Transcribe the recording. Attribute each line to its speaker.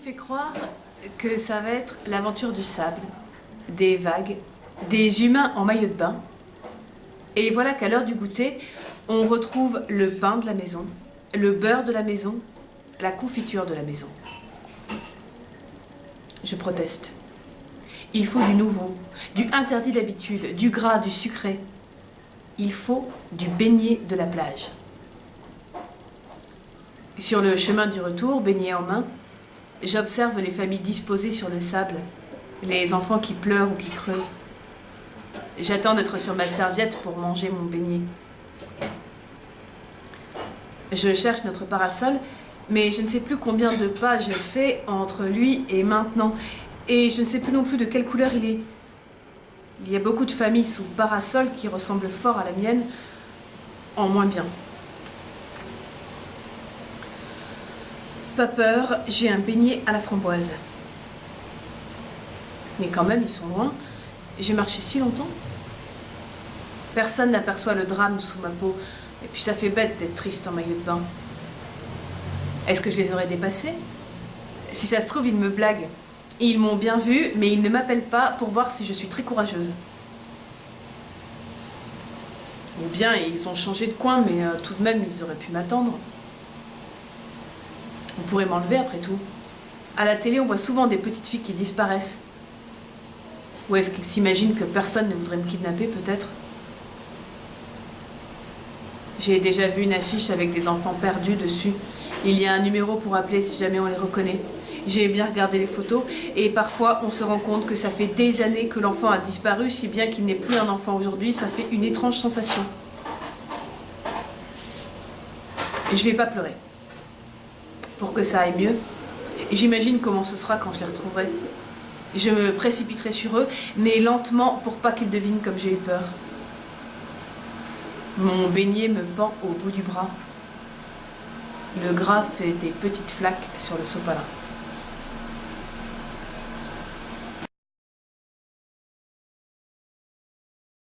Speaker 1: fait croire que ça va être l'aventure du sable, des vagues, des humains en maillot de bain. Et voilà qu'à l'heure du goûter, on retrouve le pain de la maison, le beurre de la maison, la confiture de la maison. Je proteste. Il faut du nouveau, du interdit d'habitude, du gras, du sucré. Il faut du beignet de la plage. Sur le chemin du retour, beignet en main, j'observe les familles disposées sur le sable, les enfants qui pleurent ou qui creusent. J'attends d'être sur ma serviette pour manger mon beignet. Je cherche notre parasol, mais je ne sais plus combien de pas j'ai fait entre lui et maintenant. Et je ne sais plus non plus de quelle couleur il est. Il y a beaucoup de familles sous parasol qui ressemblent fort à la mienne, en moins bien. Pas peur, j'ai un beignet à la framboise. Mais quand même, ils sont loin. J'ai marché si longtemps. Personne n'aperçoit le drame sous ma peau. Et puis ça fait bête d'être triste en maillot de bain. Est-ce que je les aurais dépassés? Si ça se trouve, ils me blaguent. Ils m'ont bien vue, mais ils ne m'appellent pas pour voir si je suis très courageuse. Ou bien ils ont changé de coin, mais tout de même, ils auraient pu m'attendre. On pourrait m'enlever après tout. À la télé, on voit souvent des petites filles qui disparaissent. Ou est-ce qu'ils s'imaginent que personne ne voudrait me kidnapper, peut-être? J'ai déjà vu une affiche avec des enfants perdus dessus. Il y a un numéro pour appeler si jamais on les reconnaît. J'ai bien regardé les photos et parfois on se rend compte que ça fait des années que l'enfant a disparu, si bien qu'il n'est plus un enfant aujourd'hui. Ça fait une étrange sensation. Et je vais pas pleurer. Pour que ça aille mieux, j'imagine comment ce sera quand je les retrouverai. Je me précipiterai sur eux, mais lentement pour pas qu'ils devinent comme j'ai eu peur. Mon beignet me pend au bout du bras. Le gras fait des petites flaques sur le sopalin.